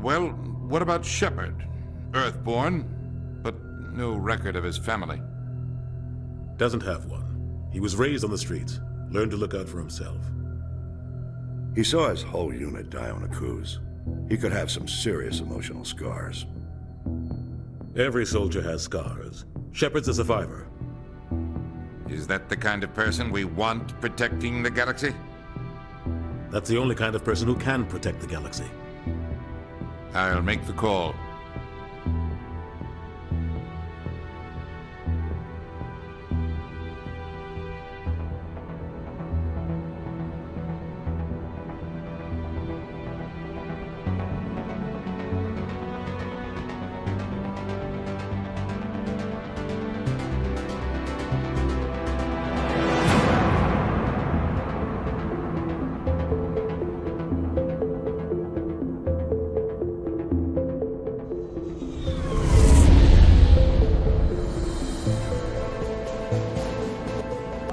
Well, what about Shepard? Earthborn, but no record of his family. Doesn't have one. He was raised on the streets, learned to look out for himself. He saw his whole unit die on a cruise. He could have some serious emotional scars. Every soldier has scars. Shepard's a survivor. Is that the kind of person we want protecting the galaxy? That's the only kind of person who can protect the galaxy. I'll make the call.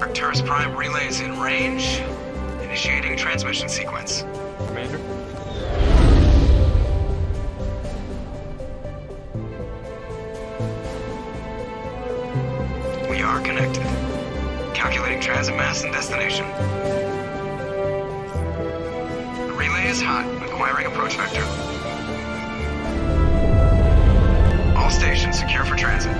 Arcturus Prime relay is in range. Initiating transmission sequence. Commander? We are connected. Calculating transit mass and destination. The relay is hot, acquiring approach vector. All stations secure for transit.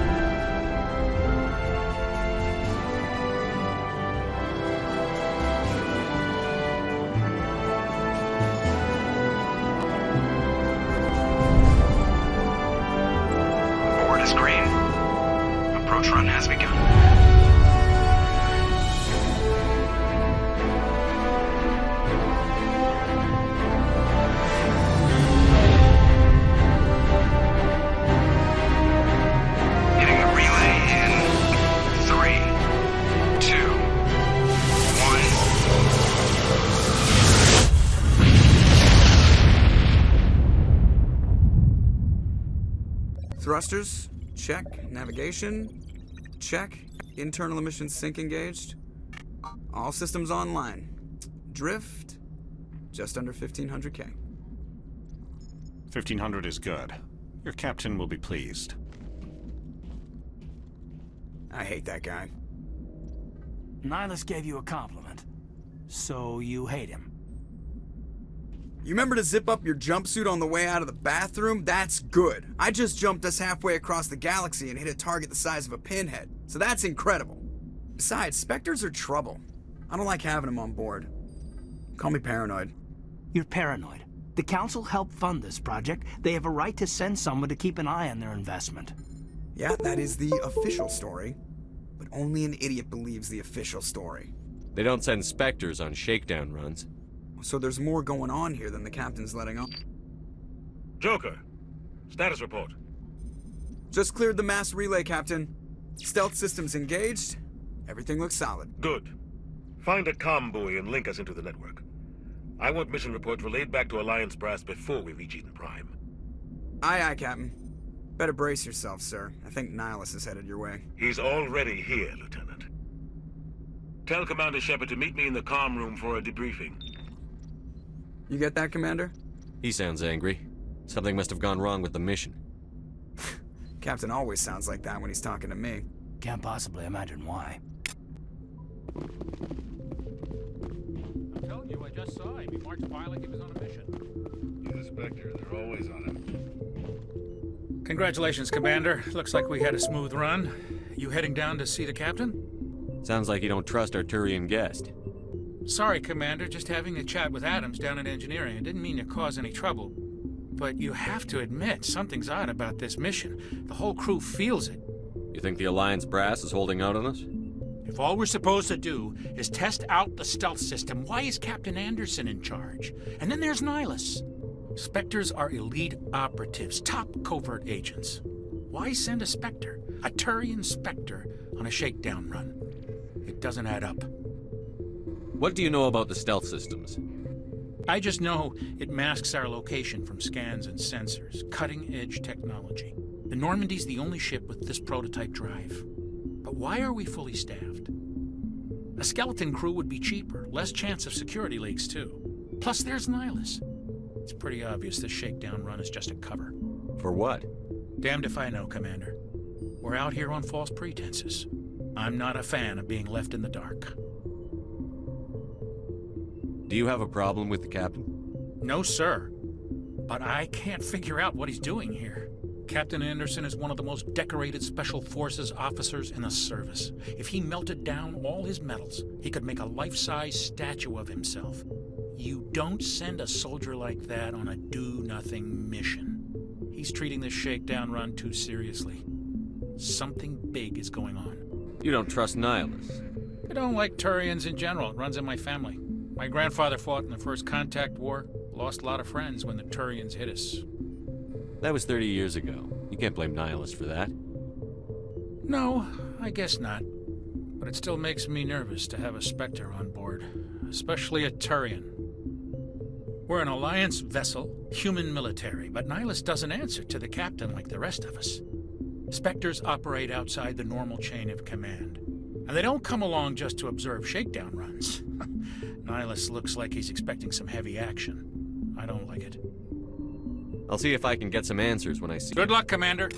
Board is green. Approach run has begun. Hitting the relay in 3, 2, 1. Thrusters, check. Navigation, check. Internal emissions sync engaged. All systems online. Drift, just under 1500K. 1500 is good. Your captain will be pleased. I hate that guy. Nihilus gave you a compliment. So you hate him. You remember to zip up your jumpsuit on the way out of the bathroom? That's good. I just jumped us halfway across the galaxy and hit a target the size of a pinhead. So that's incredible. Besides, Spectres are trouble. I don't like having them on board. Call me paranoid. You're paranoid. The Council helped fund this project. They have a right to send someone to keep an eye on their investment. Yeah, that is the official story. But only an idiot believes the official story. They don't send Spectres on shakedown runs. So there's more going on here than the captain's letting on. Joker, status report. Just cleared the mass relay, Captain. Stealth systems engaged. Everything looks solid. Good. Find a comm buoy and link us into the network. I want mission reports relayed back to Alliance brass before we reach Eden Prime. Aye, aye, Captain. Better brace yourself, sir. I think Nihilus is headed your way. He's already here, Lieutenant. Tell Commander Shepard to meet me in the comm room for a debriefing. You get that, Commander? He sounds angry. Something must have gone wrong with the mission. Captain always sounds like that when he's talking to me. Can't possibly imagine why. I'm telling you, I just saw him. He marched by like he was on a mission. He's a Spectre. They're always on him. Congratulations, Commander. Looks like we had a smooth run. You heading down to see the captain? Sounds like you don't trust our Turian guest. Sorry, Commander. Just having a chat with Adams down in engineering. I didn't mean to cause any trouble. But you have to admit, something's odd about this mission. The whole crew feels it. You think the Alliance brass is holding out on us? If all we're supposed to do is test out the stealth system, why is Captain Anderson in charge? And then there's Nihilus. Spectres are elite operatives, top covert agents. Why send a Spectre, a Turian Spectre, on a shakedown run? It doesn't add up. What do you know about the stealth systems? I just know it masks our location from scans and sensors. Cutting-edge technology. The Normandy's the only ship with this prototype drive. But why are we fully staffed? A skeleton crew would be cheaper, less chance of security leaks, too. Plus, there's Nihilus. It's pretty obvious this shakedown run is just a cover. For what? Damned if I know, Commander. We're out here on false pretenses. I'm not a fan of being left in the dark. Do you have a problem with the captain? No, sir. But I can't figure out what he's doing here. Captain Anderson is one of the most decorated Special Forces officers in the service. If he melted down all his medals, he could make a life-size statue of himself. You don't send a soldier like that on a do-nothing mission. He's treating this shakedown run too seriously. Something big is going on. You don't trust Nihilus? I don't like Turians in general. It runs in my family. My grandfather fought in the First Contact War. Lost a lot of friends when the Turians hit us. That was 30 years ago. You can't blame Nihilus for that. No, I guess not. But it still makes me nervous to have a Spectre on board. Especially a Turian. We're an Alliance vessel, human military, but Nihilus doesn't answer to the captain like the rest of us. Spectres operate outside the normal chain of command. And they don't come along just to observe shakedown runs. Nihilus looks like he's expecting some heavy action. I don't like it. I'll see if I can get some answers when I see Good luck, Commander.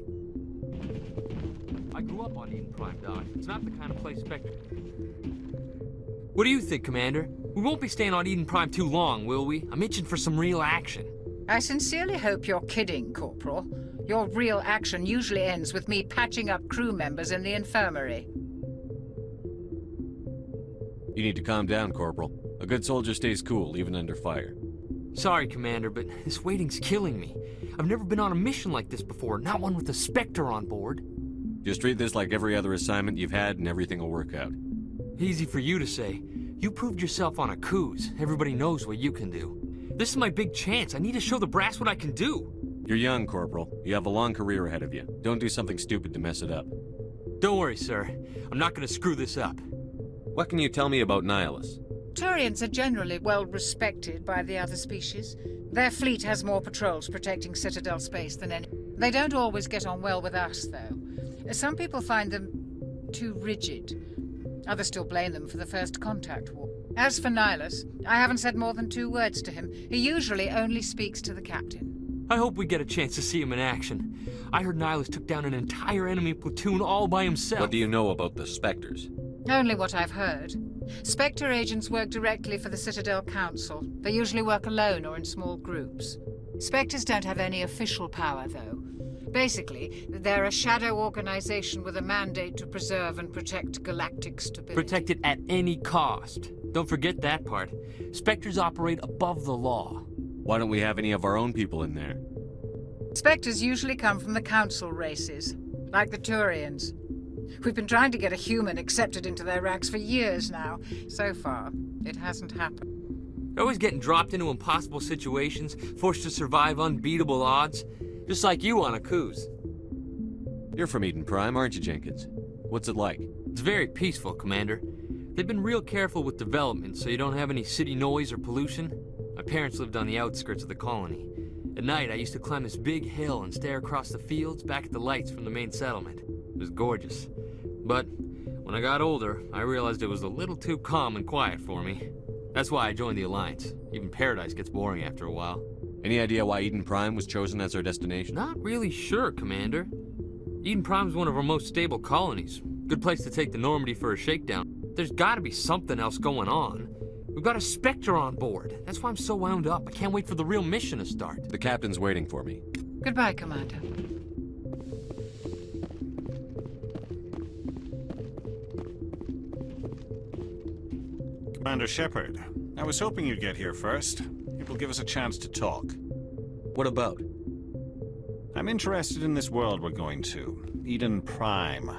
I grew up on Eden Prime, Doc. It's not the kind of place Spectre... What do you think, Commander? We won't be staying on Eden Prime too long, will we? I'm itching for some real action. I sincerely hope you're kidding, Corporal. Your real action usually ends with me patching up crew members in the infirmary. You need to calm down, Corporal. A good soldier stays cool, even under fire. Sorry, Commander, but this waiting's killing me. I've never been on a mission like this before, not one with a Spectre on board. Just treat this like every other assignment you've had and everything will work out. Easy for you to say. You proved yourself on a cruise. Everybody knows what you can do. This is my big chance. I need to show the brass what I can do. You're young, Corporal. You have a long career ahead of you. Don't do something stupid to mess it up. Don't worry, sir. I'm not gonna screw this up. What can you tell me about Nihilus? Turians are generally well respected by the other species. Their fleet has more patrols protecting Citadel space than any. They don't always get on well with us, though. Some people find them too rigid. Others still blame them for the First Contact War. As for Nihilus, I haven't said more than 2 words to him. He usually only speaks to the captain. I hope we get a chance to see him in action. I heard Nihilus took down an entire enemy platoon all by himself. What do you know about the Spectres? Only what I've heard. Spectre agents work directly for the Citadel Council. They usually work alone or in small groups. Spectres don't have any official power, though. Basically, they're a shadow organization with a mandate to preserve and protect galactic stability. Protect it at any cost. Don't forget that part. Spectres operate above the law. Why don't we have any of our own people in there? Spectres usually come from the Council races, like the Turians. We've been trying to get a human accepted into their ranks for years now. So far, it hasn't happened. They're always getting dropped into impossible situations, forced to survive unbeatable odds. Just like you on a cruise. You're from Eden Prime, aren't you, Jenkins? What's it like? It's very peaceful, Commander. They've been real careful with development, so you don't have any city noise or pollution. My parents lived on the outskirts of the colony. At night, I used to climb this big hill and stare across the fields back at the lights from the main settlement. It was gorgeous. But when I got older, I realized it was a little too calm and quiet for me. That's why I joined the Alliance. Even Paradise gets boring after a while. Any idea why Eden Prime was chosen as our destination? Not really sure, Commander. Eden Prime's one of our most stable colonies. Good place to take the Normandy for a shakedown. There's gotta be something else going on. We've got a Spectre on board. That's why I'm so wound up. I can't wait for the real mission to start. The captain's waiting for me. Goodbye, Commander. Commander Shepard, I was hoping you'd get here first. It will give us a chance to talk. What about? I'm interested in this world we're going to. Eden Prime.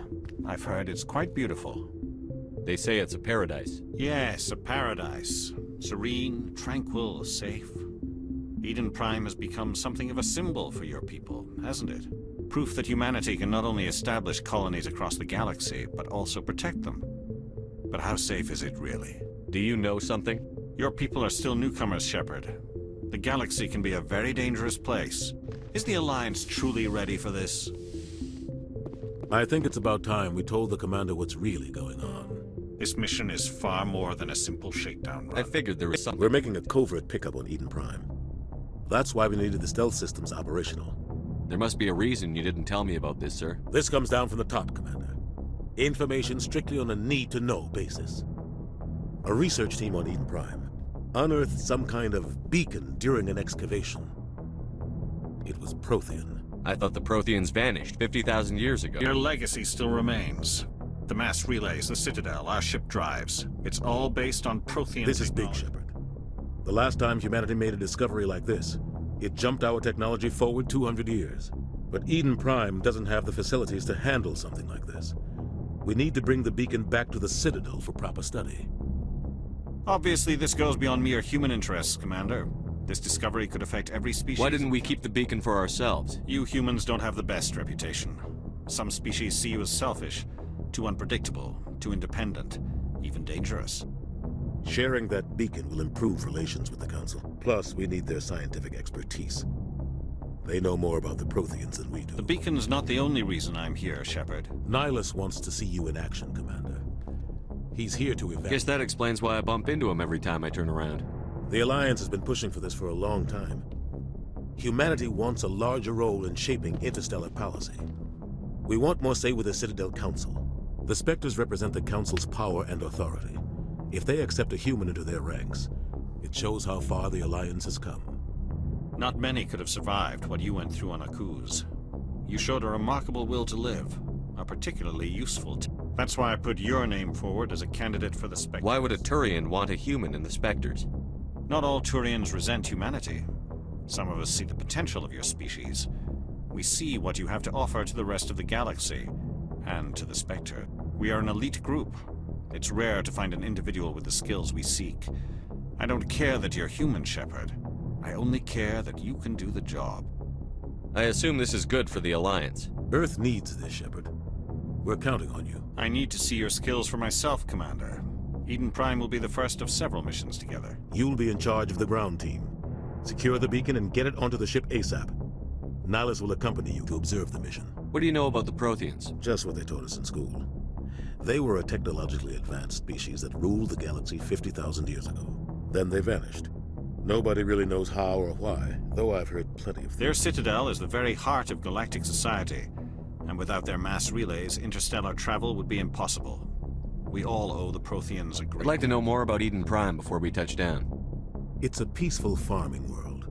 I've heard it's quite beautiful. They say it's a paradise. Yes, a paradise. Serene, tranquil, safe. Eden Prime has become something of a symbol for your people, hasn't it? Proof that humanity can not only establish colonies across the galaxy, but also protect them. But how safe is it, really? Do you know something? Your people are still newcomers, Shepard. The galaxy can be a very dangerous place. Is the Alliance truly ready for this? I think it's about time we told the commander what's really going on. This mission is far more than a simple shakedown run. I figured there was something. We're making a covert pickup on Eden Prime. That's why we needed the stealth systems operational. There must be a reason you didn't tell me about this, sir. This comes down from the top, Commander. Information strictly on a need-to-know basis. A research team on Eden Prime unearthed some kind of beacon during an excavation. It was Prothean. I thought the Protheans vanished 50,000 years ago. Your legacy still remains. The mass relays, the Citadel, our ship drives. It's all based on Prothean This is big, technology. Shepard. The last time humanity made a discovery like this, it jumped our technology forward 200 years. But Eden Prime doesn't have the facilities to handle something like this. We need to bring the beacon back to the Citadel for proper study. Obviously, this goes beyond mere human interests, Commander. This discovery could affect every species. Why didn't we keep the beacon for ourselves? You humans don't have the best reputation. Some species see you as selfish, too unpredictable, too independent, even dangerous. Sharing that beacon will improve relations with the Council. Plus, we need their scientific expertise. They know more about the Protheans than we do. The beacon's not the only reason I'm here, Shepard. Nihilus wants to see you in action, Commander. He's here to evaluate. Guess that explains why I bump into him every time I turn around. The Alliance has been pushing for this for a long time. Humanity wants a larger role in shaping interstellar policy. We want more say with the Citadel Council. The Spectres represent the Council's power and authority. If they accept a human into their ranks, it shows how far the Alliance has come. Not many could have survived what you went through on Akuz. You showed a remarkable will to live, a particularly useful That's why I put your name forward as a candidate for the Spectres. Why would a Turian want a human in the Spectres? Not all Turians resent humanity. Some of us see the potential of your species. We see what you have to offer to the rest of the galaxy, and to the Spectre. We are an elite group. It's rare to find an individual with the skills we seek. I don't care that you're human, Shepard. I only care that you can do the job. I assume this is good for the Alliance. Earth needs this, Shepard. We're counting on you. I need to see your skills for myself, Commander. Eden Prime will be the first of several missions together. You'll be in charge of the ground team. Secure the beacon and get it onto the ship ASAP. Nihilus will accompany you to observe the mission. What do you know about the Protheans? Just what they taught us in school. They were a technologically advanced species that ruled the galaxy 50,000 years ago. Then they vanished. Nobody really knows how or why, though I've heard plenty of things. Their citadel is the very heart of galactic society, and without their mass relays, interstellar travel would be impossible. We all owe the Protheans a great... I'd like to know more about Eden Prime before we touch down. It's a peaceful farming world,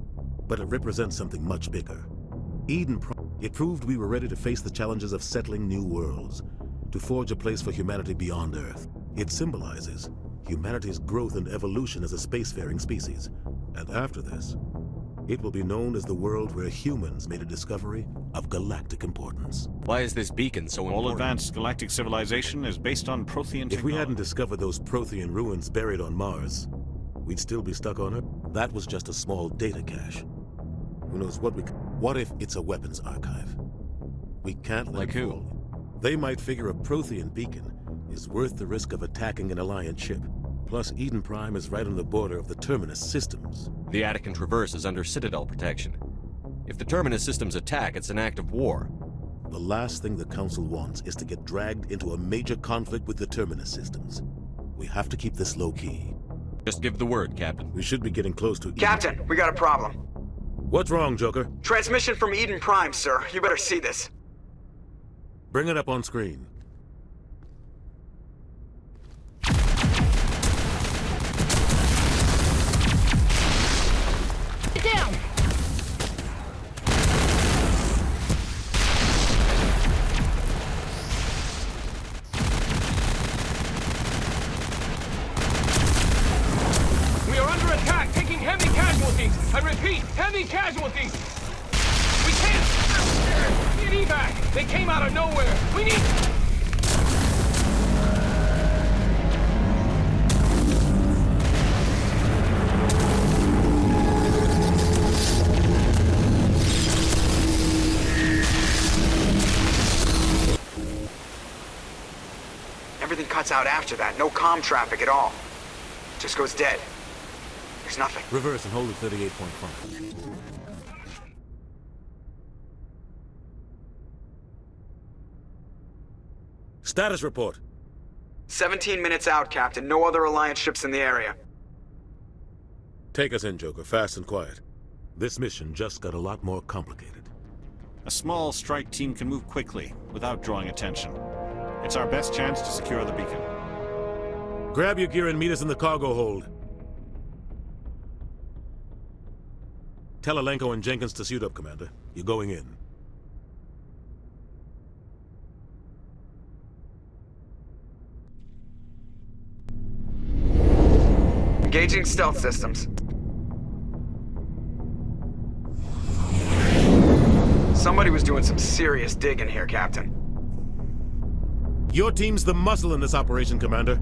but it represents something much bigger. Eden Prime, it proved we were ready to face the challenges of settling new worlds, to forge a place for humanity beyond Earth. It symbolizes humanity's growth and evolution as a spacefaring species. And after this, it will be known as the world where humans made a discovery of galactic importance. Why is this beacon so important? All advanced galactic civilization is based on Prothean technology. If we hadn't discovered those Prothean ruins buried on Mars, we'd still be stuck on Earth. That was just a small data cache. Who knows what we... What if it's a weapons archive? We can't let Like it who? fall. They might figure a Prothean beacon is worth the risk of attacking an Alliance ship. Plus, Eden Prime is right on the border of the Terminus systems. The Attican Traverse is under Citadel protection. If the Terminus systems attack, it's an act of war. The last thing the Council wants is to get dragged into a major conflict with the Terminus systems. We have to keep this low-key. Just give the word, Captain. We should be getting close to... Captain, we got a problem. What's wrong, Joker? Transmission from Eden Prime, sir. You better see this. Bring it up on screen. Get down! We are under attack, taking heavy casualties. I repeat, heavy casualties. We can't... Need evac. They came out of nowhere. We need... Everything cuts out after that. No comm traffic at all. Just goes dead. There's nothing. Reverse and hold at 38.5. Status report. 17 minutes out, Captain. No other Alliance ships in the area. Take us in, Joker. Fast and quiet. This mission just got a lot more complicated. A small strike team can move quickly, without drawing attention. It's our best chance to secure the beacon. Grab your gear and meet us in the cargo hold. Tell Alenko and Jenkins to suit up, Commander. You're going in. Engaging stealth systems. Somebody was doing some serious digging here, Captain. Your team's the muscle in this operation, Commander.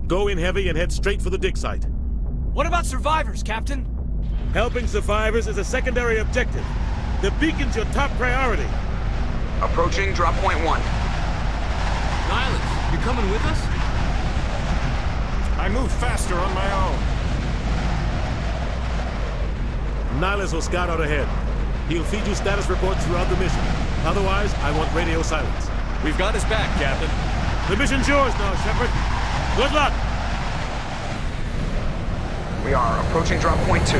Go in heavy and head straight for the dig site. What about survivors, Captain? Helping survivors is a secondary objective. The beacon's your top priority. Approaching drop point 1. Nihilus, you coming with us? I move faster on my own. Nihilus will scout out ahead. He'll feed you status reports throughout the mission. Otherwise, I want radio silence. We've got his back, Captain. The mission's yours now, Shepard. Good luck! We are approaching drop point 2.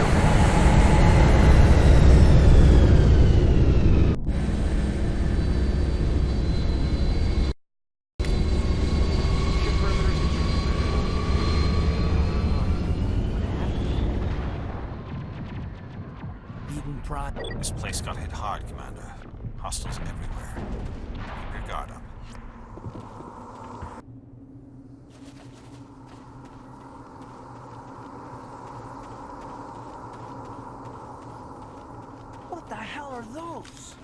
This place got hit hard, Commander. Hostiles everywhere. Keep your guard up. What the hell are those?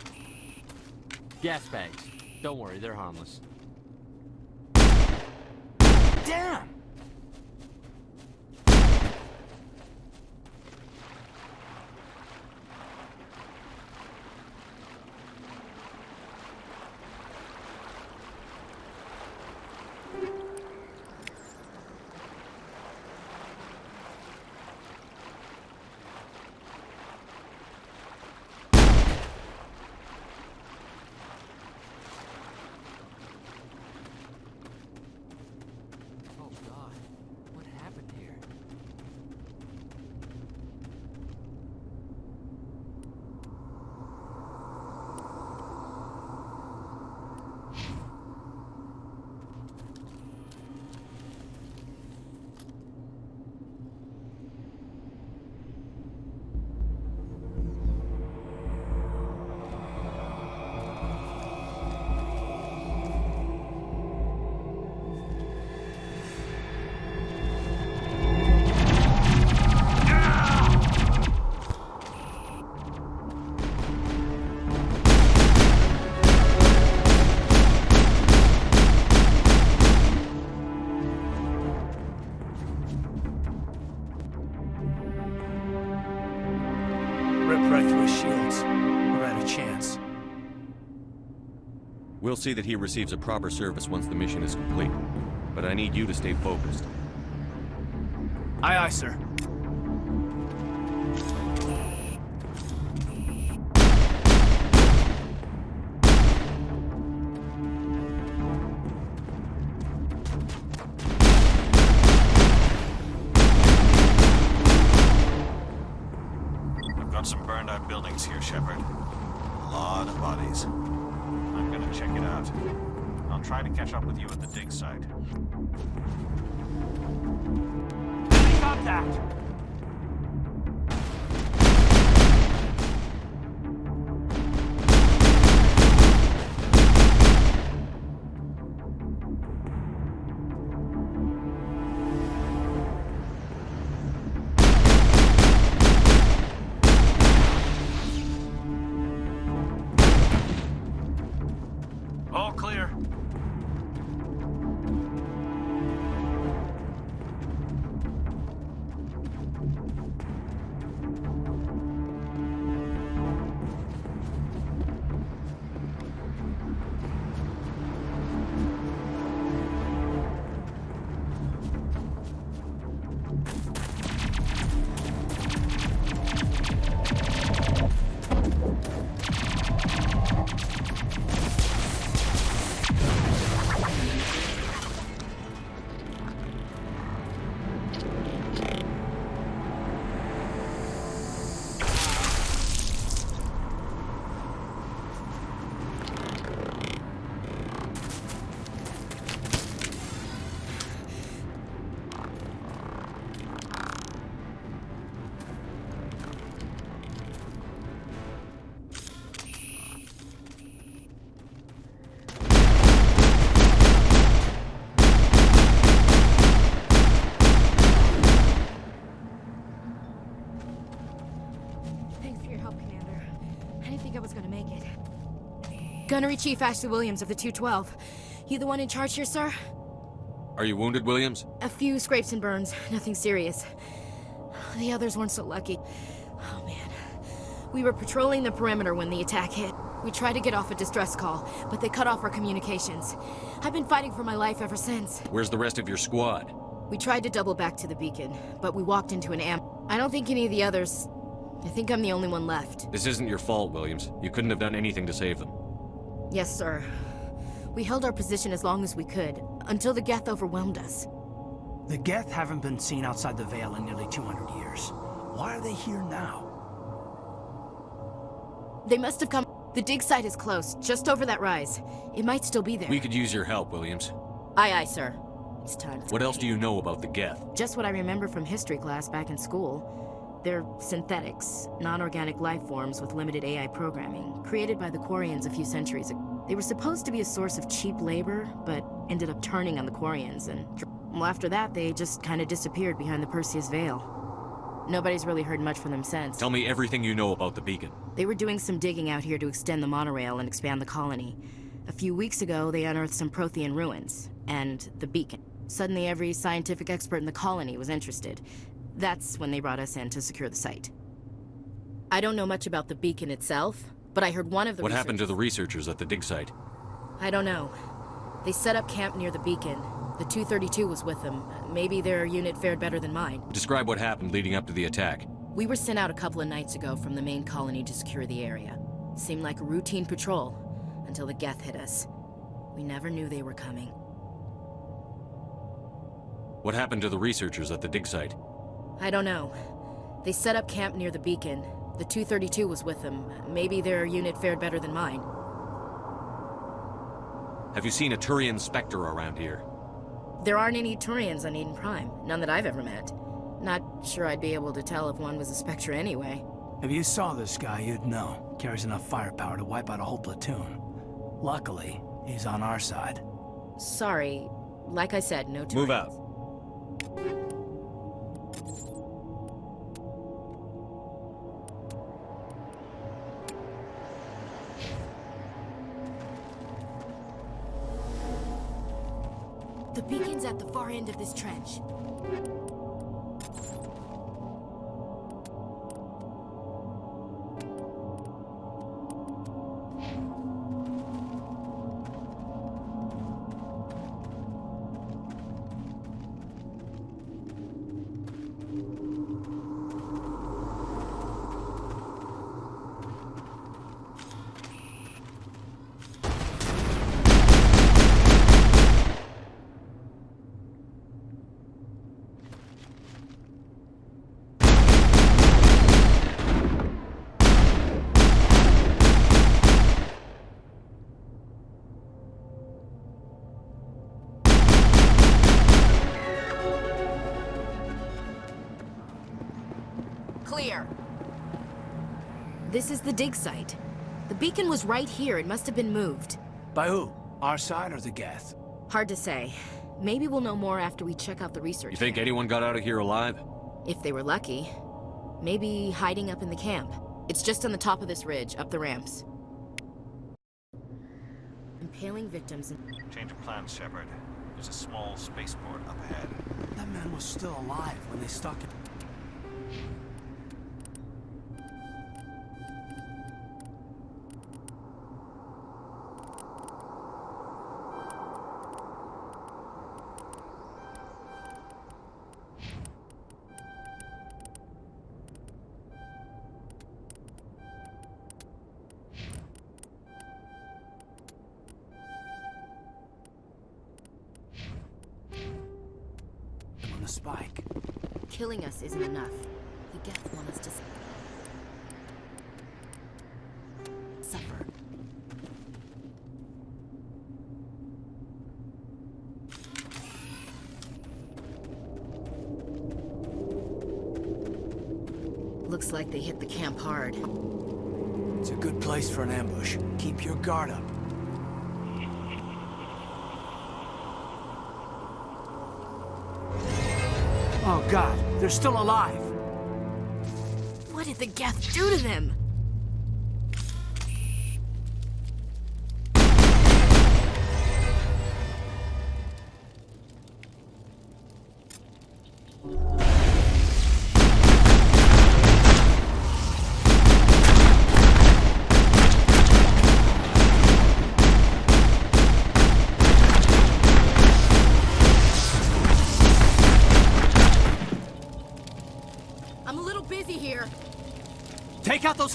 Gas bags. Don't worry, they're harmless. Damn! We'll see that he receives a proper service once the mission is complete. But I need you to stay focused. Aye, aye, sir. I've got some burned out buildings here, Shepard. A lot of bodies. I'm gonna check it out. I'll try to catch up with you at the dig site. Got that! All clear. Gunnery Chief Ashley Williams of the 212. You the one in charge here, sir? Are you wounded, Williams? A few scrapes and burns, nothing serious. The others weren't so lucky. Oh man. We were patrolling the perimeter when the attack hit. We tried to get off a distress call, but they cut off our communications. I've been fighting for my life ever since. Where's the rest of your squad? We tried to double back to the beacon, but we walked into an I don't think any of the others... I think I'm the only one left. This isn't your fault, Williams. You couldn't have done anything to save them. Yes, sir. We held our position as long as we could, until the Geth overwhelmed us. The Geth haven't been seen outside the Veil in nearly 200 years. Why are they here now? They must have come... The dig site is close, just over that rise. It might still be there. We could use your help, Williams. Aye, aye, sir. It's time. What else do you know about the Geth? Just what I remember from history class back in school. They're synthetics, non-organic life forms with limited AI programming, created by the Quarians a few centuries ago. They were supposed to be a source of cheap labor, but ended up turning on the Quarians, and... Well, after that, they just kind of disappeared behind the Perseus Veil. Nobody's really heard much from them since. Tell me everything you know about the beacon. They were doing some digging out here to extend the monorail and expand the colony. A few weeks ago, they unearthed some Prothean ruins, and the beacon. Suddenly, every scientific expert in the colony was interested. That's when they brought us in to secure the site. I don't know much about the beacon itself, but I heard one of the What happened to the researchers at the dig site? I don't know. They set up camp near the beacon. The 232 was with them. Maybe their unit fared better than mine. Describe what happened leading up to the attack. We were sent out a couple of nights ago from the main colony to secure the area. Seemed like a routine patrol, until the Geth hit us. We never knew they were coming. What happened to the researchers at the dig site? I don't know. They set up camp near the beacon. The 232 was with them. Maybe their unit fared better than mine. Have you seen a Turian Spectre around here? There aren't any Turians on Eden Prime. None that I've ever met. Not sure I'd be able to tell if one was a Spectre anyway. If you saw this guy, you'd know. Carries enough firepower to wipe out a whole platoon. Luckily, he's on our side. Sorry. Like I said, no Turians. Move out. The beacon's at the far end of this trench. Clear. This is the dig site. The beacon was right here. It must have been moved. By who? Our side or the Geth? Hard to say. Maybe we'll know more after we check out the research. You think anyone got out of here alive? If they were lucky. Maybe hiding up in the camp. It's just on the top of this ridge, up the ramps. Impaling victims and... Change of plans, Shepard. There's a small spaceport up ahead. That man was still alive when they stuck him. On a spike. Killing us isn't enough. The Geth want us to suffer. Looks like they hit the camp hard. It's a good place for an ambush. Keep your guard up. Oh God, they're still alive! What did the Geth do to them?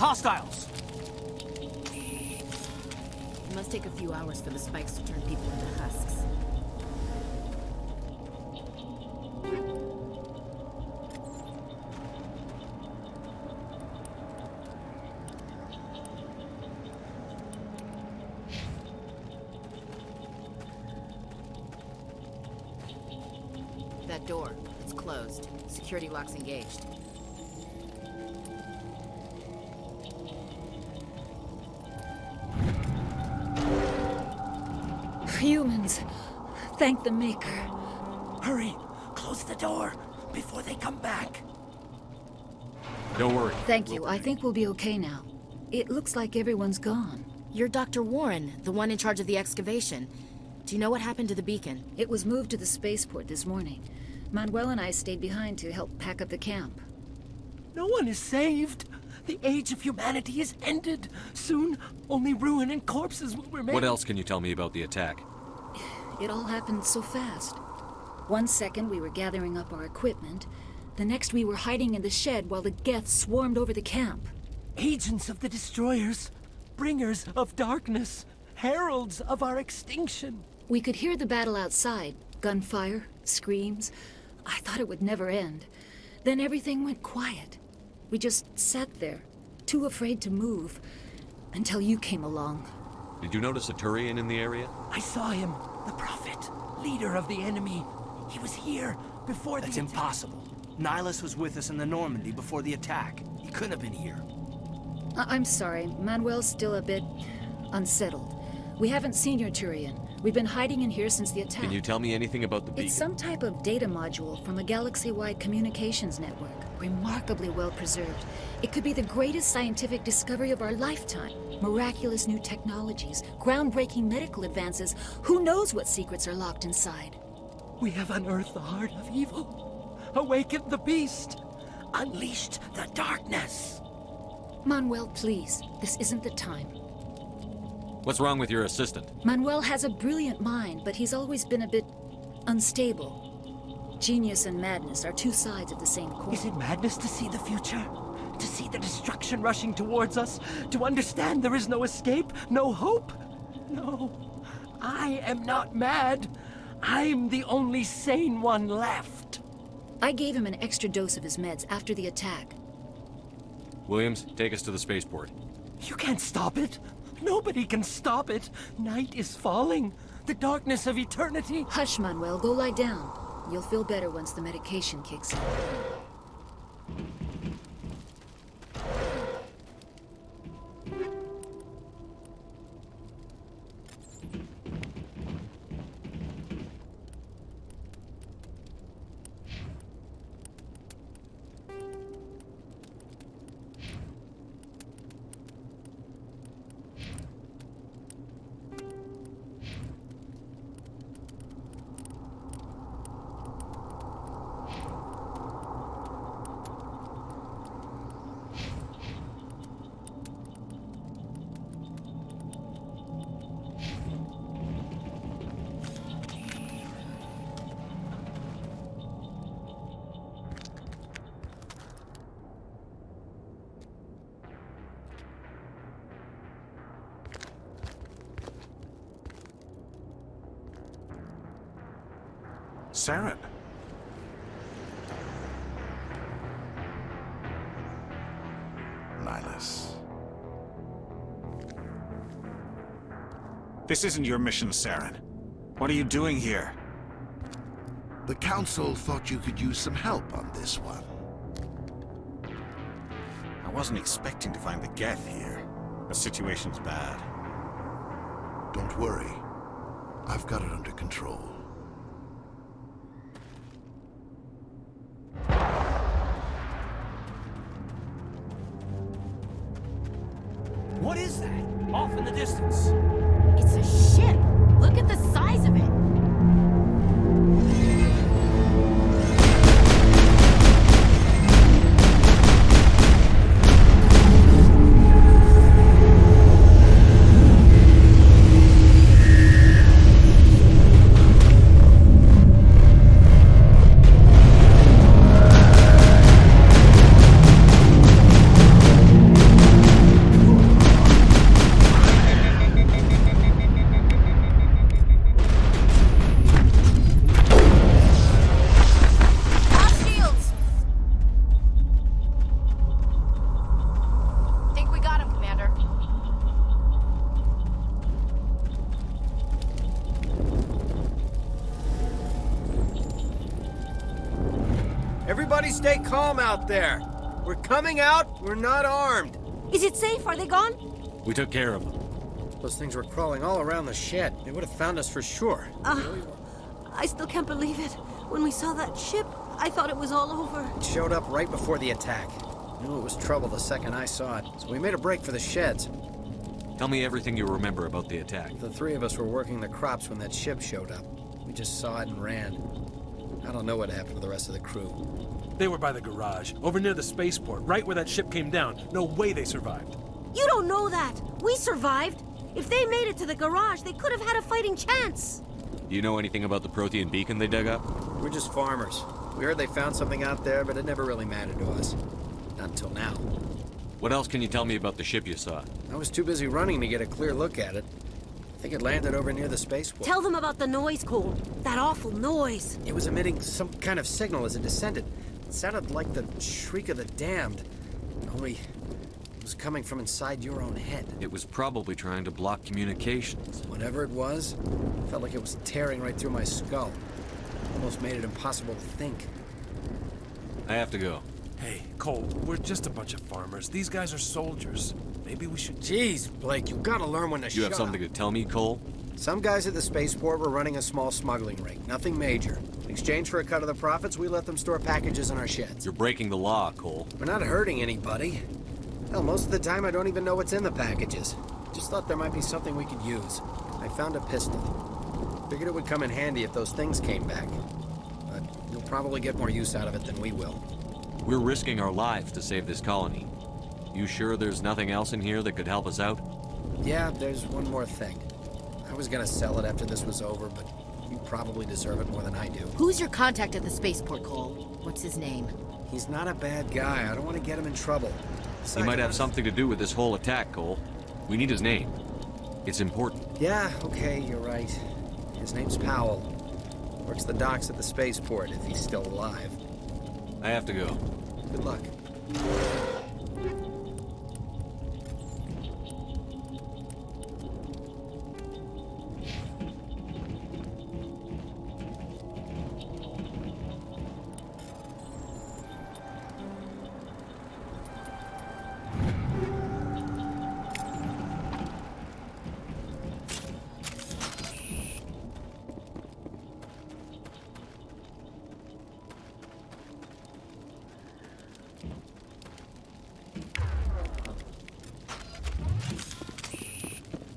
Hostiles! It must take a few hours for the spikes to turn people into husks. That door, it's closed. Security lock's engaged. Humans. Thank the Maker. Hurry! Close the door before they come back. Don't worry. Thank you. I think we'll be okay now. It looks like everyone's gone. You're Dr. Warren, the one in charge of the excavation. Do you know what happened to the beacon? It was moved to the spaceport this morning. Manuel and I stayed behind to help pack up the camp. No one is saved. The age of humanity is ended. Soon, only ruin and corpses will remain. What else can you tell me about the attack? It all happened so fast. 1 second we were gathering up our equipment. The next we were hiding in the shed while the Geth swarmed over the camp. Agents of the destroyers, bringers of darkness, heralds of our extinction. We could hear the battle outside. Gunfire, screams. I thought it would never end. Then everything went quiet. We just sat there, too afraid to move, until you came along. Did you notice a Turian in the area? I saw him, the Prophet, leader of the enemy. He was here before That's impossible. Nihilus was with us in the Normandy before the attack. He couldn't have been here. I'm sorry. Manuel's still a bit unsettled. We haven't seen your Turian. We've been hiding in here since the attack. Can you tell me anything about the beacon? It's some type of data module from a galaxy-wide communications network. Remarkably well preserved. It could be the greatest scientific discovery of our lifetime. Miraculous new technologies, groundbreaking medical advances. Who knows what secrets are locked inside? We have unearthed the heart of evil, awakened the beast, unleashed the darkness. Manuel, please. This isn't the time. What's wrong with your assistant? Manuel has a brilliant mind, but he's always been a bit unstable. Genius and madness are two sides of the same coin. Is it madness to see the future? To see the destruction rushing towards us? To understand there is no escape? No hope? No. I am not mad. I'm the only sane one left. I gave him an extra dose of his meds after the attack. Williams, take us to the spaceport. You can't stop it. Nobody can stop it. Night is falling. The darkness of eternity. Hush, Manuel. Go lie down. You'll feel better once the medication kicks in. Saren. Nihilus. This isn't your mission, Saren. What are you doing here? The Council thought you could use some help on this one. I wasn't expecting to find the Geth here. The situation's bad. Don't worry. I've got it under control. What is that? Off in the distance. It's a ship. Look at the size of it. Everybody stay calm out there. We're coming out, we're not armed. Is it safe? Are they gone? We took care of them. Those things were crawling all around the shed. They would have found us for sure. I still can't believe it. When we saw that ship, I thought it was all over. It showed up right before the attack. Knew it was trouble the second I saw it, so we made a break for the sheds. Tell me everything you remember about the attack. The three of us were working the crops when that ship showed up. We just saw it and ran. I don't know what happened to the rest of the crew. They were by the garage, over near the spaceport, right where that ship came down. No way they survived. You don't know that. We survived. If they made it to the garage, they could have had a fighting chance. Do you know anything about the Prothean beacon they dug up? We're just farmers. We heard they found something out there, but it never really mattered to us. Not until now. What else can you tell me about the ship you saw? I was too busy running to get a clear look at it. I think it landed over near the spaceport. Tell them about the noise, Cole. That awful noise. It was emitting some kind of signal as it descended. It sounded like the shriek of the damned. Only it was coming from inside your own head. It was probably trying to block communications. Whatever it was, felt like it was tearing right through my skull. Almost made it impossible to think. I have to go. Hey, Cole, we're just a bunch of farmers. These guys are soldiers. Maybe we should... Jeez, Blake, you gotta learn when to shut up. You have something to tell me, Cole? Some guys at the spaceport were running a small smuggling ring. Nothing major. In exchange for a cut of the profits, we let them store packages in our sheds. You're breaking the law, Cole. We're not hurting anybody. Hell, most of the time I don't even know what's in the packages. Just thought there might be something we could use. I found a pistol. Figured it would come in handy if those things came back. But you'll probably get more use out of it than we will. We're risking our lives to save this colony. You sure there's nothing else in here that could help us out? Yeah, there's one more thing. I was gonna sell it after this was over, but you probably deserve it more than I do. Who's your contact at the spaceport, Cole? What's his name? He's not a bad guy. I don't want to get him in trouble. He might have something to do with this whole attack, Cole. We need his name. It's important. Yeah, okay, you're right. His name's Powell. Works the docks at the spaceport, if he's still alive. I have to go. Good luck.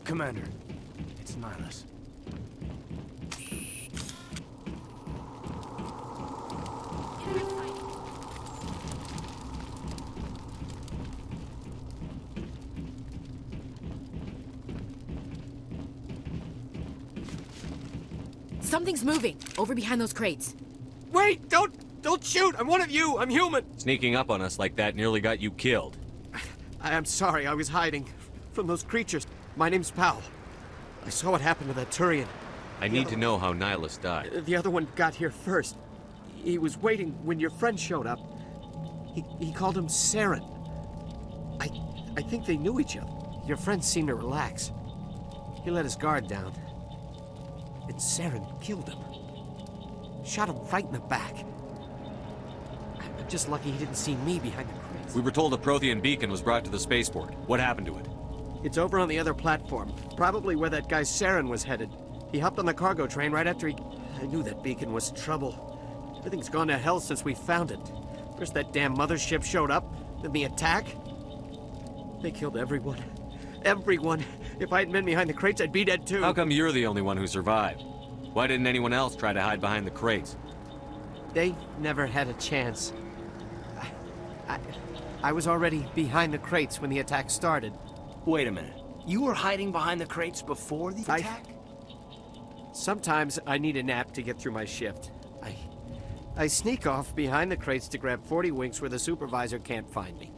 Commander, it's Nihilus. Something's moving, over behind those crates. Wait! Don't shoot! I'm one of you! I'm human! Sneaking up on us like that nearly got you killed. I'm sorry, I was hiding from those creatures. My name's Powell. I saw what happened to that Turian. I need to know how Nihilus died. The other one got here first. He was waiting when your friend showed up. He called him Saren. I think they knew each other. Your friend seemed to relax. He let his guard down. And Saren killed him. Shot him right in the back. I'm just lucky he didn't see me behind the crates. We were told a Prothean beacon was brought to the spaceport. What happened to it? It's over on the other platform. Probably where that guy Saren was headed. He hopped on the cargo train right after he... I knew that beacon was trouble. Everything's gone to hell since we found it. First that damn mothership showed up, then the attack. They killed everyone. Everyone. If I hadn't been behind the crates, I'd be dead too. How come you're the only one who survived? Why didn't anyone else try to hide behind the crates? They never had a chance. I was already behind the crates when the attack started. Wait a minute. You were hiding behind the crates before the attack? Sometimes I need a nap to get through my shift. I sneak off behind the crates to grab 40 winks where the supervisor can't find me.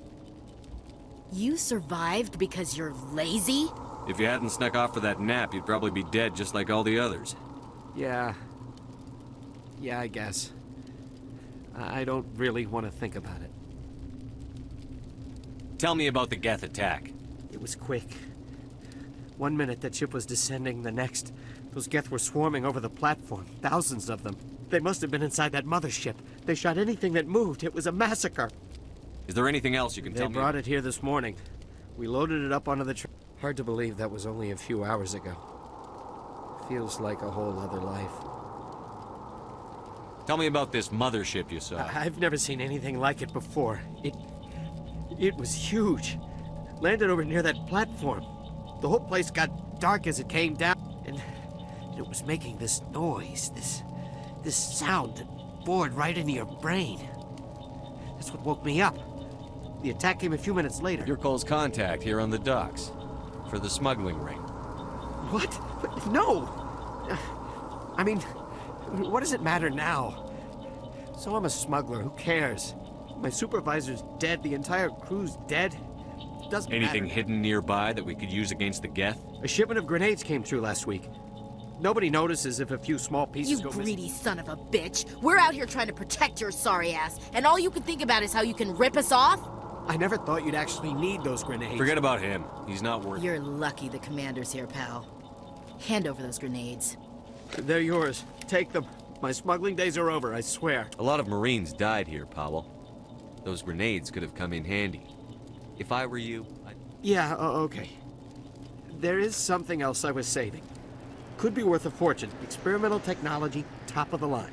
You survived because you're lazy? If you hadn't snuck off for that nap, you'd probably be dead just like all the others. Yeah, I guess. I don't really want to think about it. Tell me about the Geth attack. It was quick. 1 minute that ship was descending, the next, those Geth were swarming over the platform. Thousands of them. They must have been inside that mothership. They shot anything that moved. It was a massacre. Is there anything else you can tell me? They brought it here this morning. We loaded it up onto the train. Hard to believe that was only a few hours ago. Feels like a whole other life. Tell me about this mothership you saw. I've never seen anything like it before. It was huge. Landed over near that platform. The whole place got dark as it came down, and it was making this noise, this sound that bored right into your brain. That's what woke me up. The attack came a few minutes later. Your call's contact here on the docks for the smuggling ring. What? No! I mean, what does it matter now? So I'm a smuggler, who cares? My supervisor's dead, the entire crew's dead. Doesn't Anything matter. hidden nearby that we could use against the Geth? A shipment of grenades came through last week. Nobody notices if a few small pieces You go greedy missing. son of a bitch. We're out here trying to protect your sorry ass, and all you can think about is how you can rip us off? I never thought you'd actually need those grenades. Forget about him. He's not worth it. You're lucky the commander's here, pal. Hand over those grenades. They're yours. Take them. My smuggling days are over, I swear. A lot of Marines died here, Powell. Those grenades could have come in handy. If I were you, I'd... Yeah, okay. There is something else I was saving. Could be worth a fortune. Experimental technology, top of the line.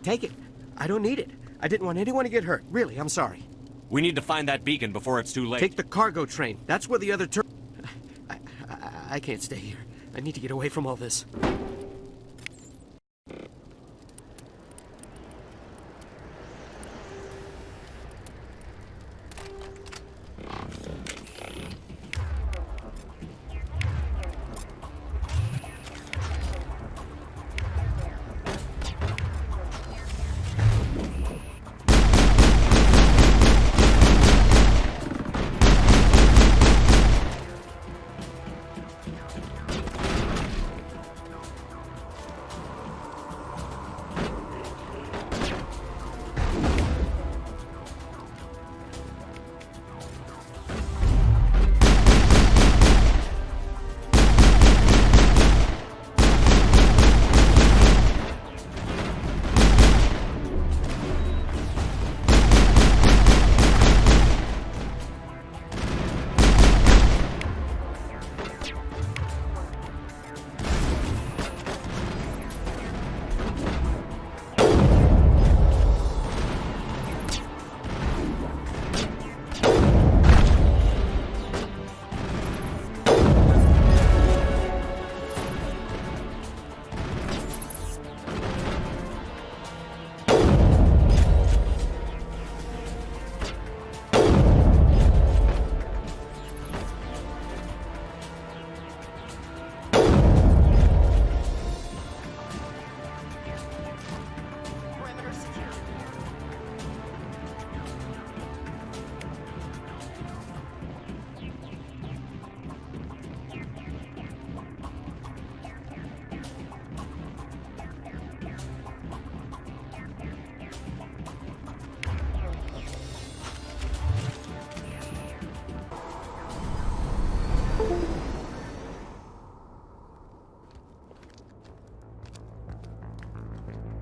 Take it. I don't need it. I didn't want anyone to get hurt. Really, I'm sorry. We need to find that beacon before it's too late. Take the cargo train. That's where the other I can't stay here. I need to get away from all this.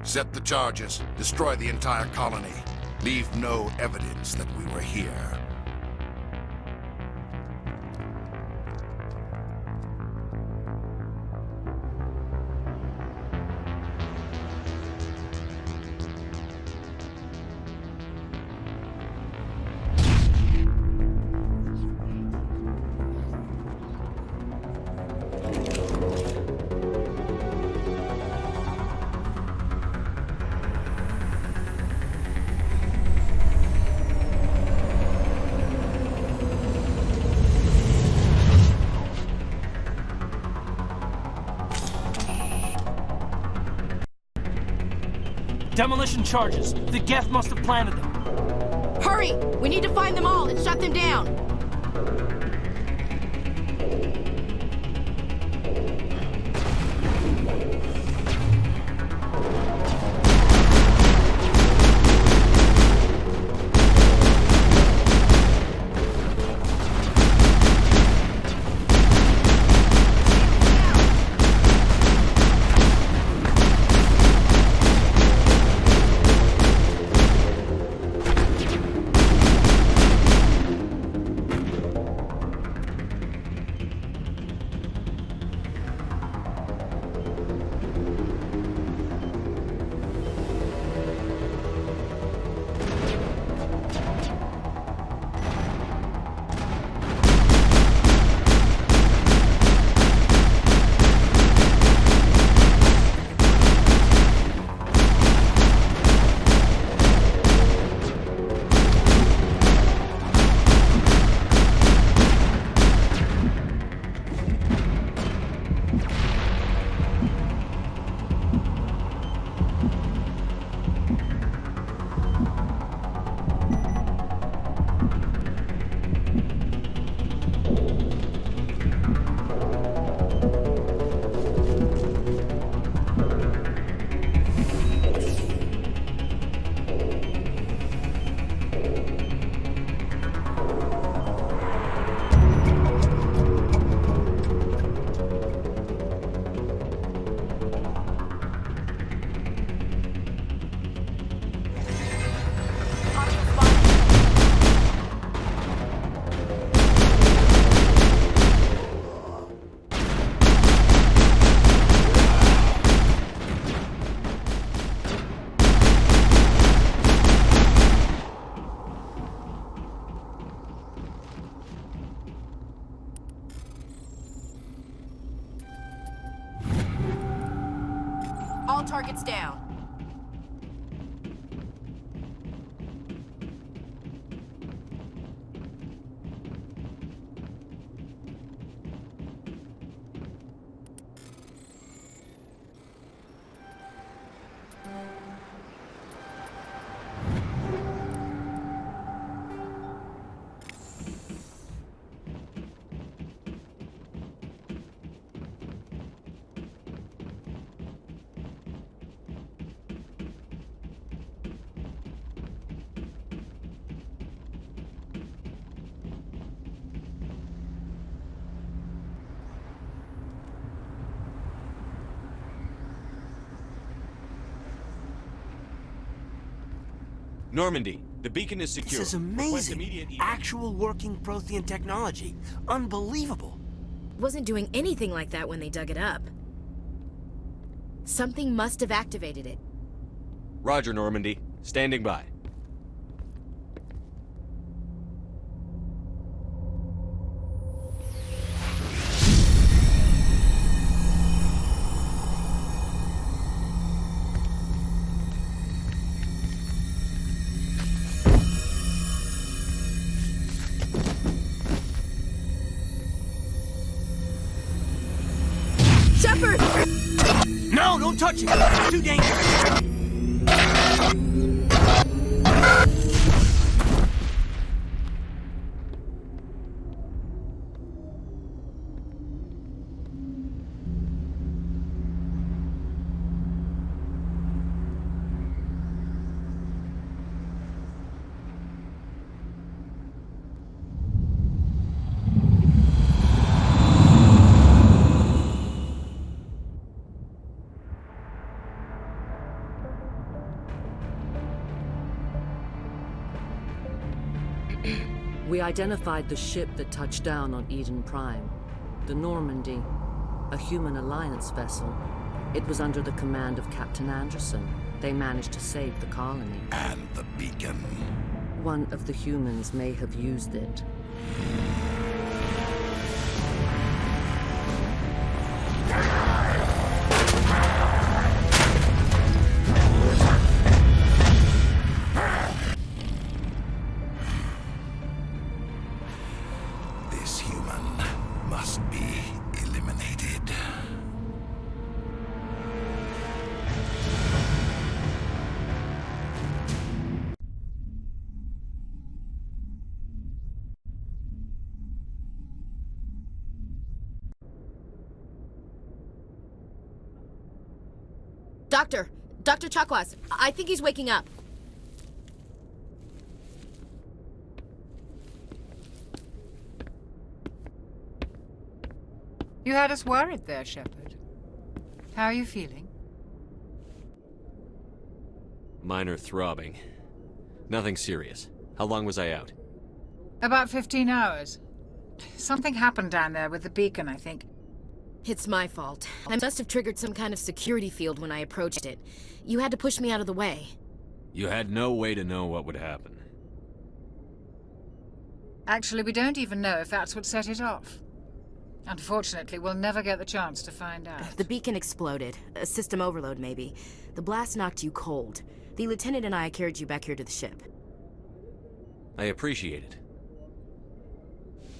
Set the charges. Destroy the entire colony. Leave no evidence that we were here. Demolition charges. The Geth must have planted them. Hurry! We need to find them all and shut them down. All targets down. Normandy, the beacon is secure. This is Request amazing. immediate Actual working Prothean technology. Unbelievable. Wasn't doing anything like that when they dug it up. Something must have activated it. Roger, Normandy. Standing by. Shepard! No, don't touch it! It's too dangerous! We identified the ship that touched down on Eden Prime. The Normandy, a human alliance vessel. It was under the command of Captain Anderson. They managed to save the colony. And the beacon. One of the humans may have used it. This human must be eliminated. Dr. Chakwas, I think he's waking up. You had us worried there, Shepard. How are you feeling? Minor throbbing. Nothing serious. How long was I out? About 15 hours. Something happened down there with the beacon, I think. It's my fault. I must have triggered some kind of security field when I approached it. You had to push me out of the way. You had no way to know what would happen. Actually, we don't even know if that's what set it off. Unfortunately, we'll never get the chance to find out. The beacon exploded. A system overload, maybe. The blast knocked you cold. The lieutenant and I carried you back here to the ship. I appreciate it.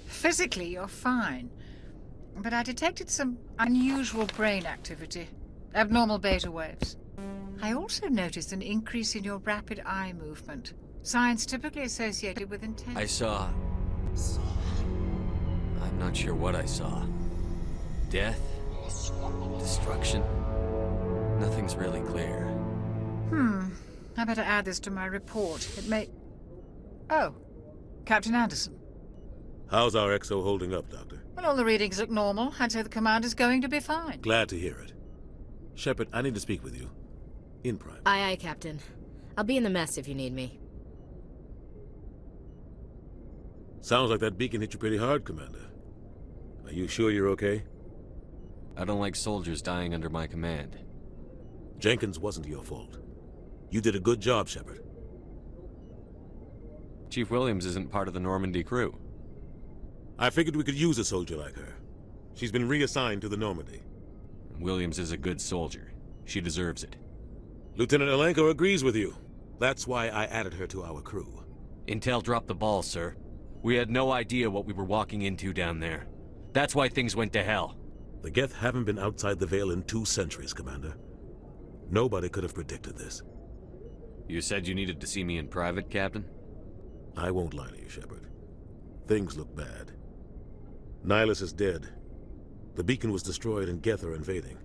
Physically, you're fine. But I detected some unusual brain activity. Abnormal beta waves. I also noticed an increase in your rapid eye movement. Signs typically associated with intent. I saw... I'm not sure what I saw. Death? Destruction? Nothing's really clear. I better add this to my report. It may... Oh, Captain Anderson. How's our XO holding up, Doctor? Well, all the readings look normal. I'd say the commander's going to be fine. Glad to hear it. Shepard, I need to speak with you. In Prime. Aye, Captain. I'll be in the mess if you need me. Sounds like that beacon hit you pretty hard, Commander. Are you sure you're okay? I don't like soldiers dying under my command. Jenkins wasn't your fault. You did a good job, Shepard. Chief Williams isn't part of the Normandy crew. I figured we could use a soldier like her. She's been reassigned to the Normandy. Williams is a good soldier. She deserves it. Lieutenant Alenko agrees with you. That's why I added her to our crew. Intel dropped the ball, sir. We had no idea what we were walking into down there. That's why things went to hell. The Geth haven't been outside the Veil in 2 centuries, Commander. Nobody could have predicted this. You said you needed to see me in private, Captain? I won't lie to you, Shepard. Things look bad. Nihilus is dead. The beacon was destroyed and Geth are invading.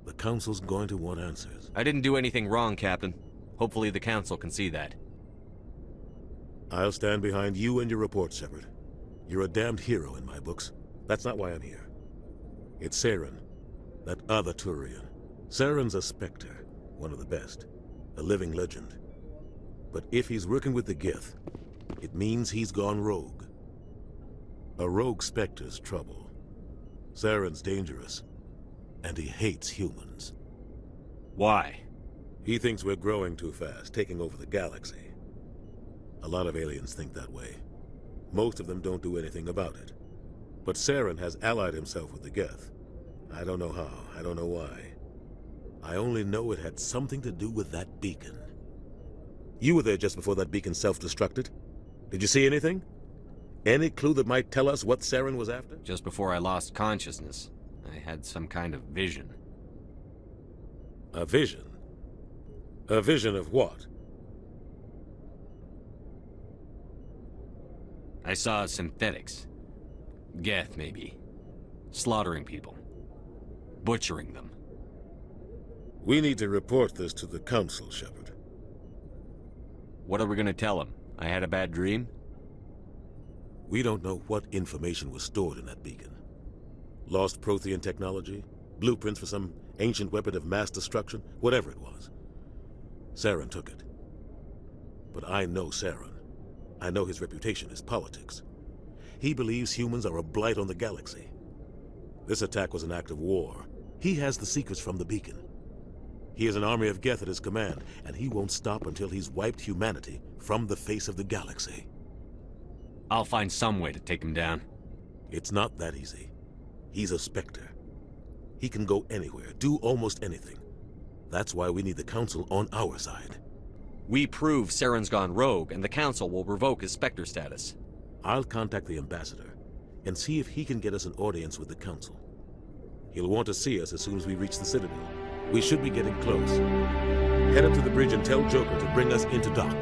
The Council's going to want answers. I didn't do anything wrong, Captain. Hopefully the Council can see that. I'll stand behind you and your report, Shepard. You're a damned hero in my books. That's not why I'm here. It's Saren, that other Turian. Saren's a Spectre, one of the best. A living legend. But if he's working with the Geth, it means he's gone rogue. A rogue Spectre's trouble. Saren's dangerous, and he hates humans. Why? He thinks we're growing too fast, taking over the galaxy. A lot of aliens think that way. Most of them don't do anything about it. But Saren has allied himself with the Geth. I don't know how, I don't know why. I only know it had something to do with that beacon. You were there just before that beacon self-destructed. Did you see anything? Any clue that might tell us what Saren was after? Just before I lost consciousness, I had some kind of vision. A vision? A vision of what? I saw synthetics. Geth, maybe. Slaughtering people. Butchering them. We need to report this to the Council, Shepard. What are we gonna tell them? I had a bad dream? We don't know what information was stored in that beacon. Lost Prothean technology? Blueprints for some ancient weapon of mass destruction? Whatever it was. Saren took it. But I know Saren. I know his reputation is politics. He believes humans are a blight on the galaxy. This attack was an act of war. He has the secrets from the beacon. He has an army of Geth at his command, and he won't stop until he's wiped humanity from the face of the galaxy. I'll find some way to take him down. It's not that easy. He's a Spectre. He can go anywhere, do almost anything. That's why we need the Council on our side. We prove Saren's gone rogue, and the Council will revoke his Spectre status. I'll contact the Ambassador and see if he can get us an audience with the Council. He'll want to see us as soon as we reach the Citadel. We should be getting close. Head up to the bridge and tell Joker to bring us into dock.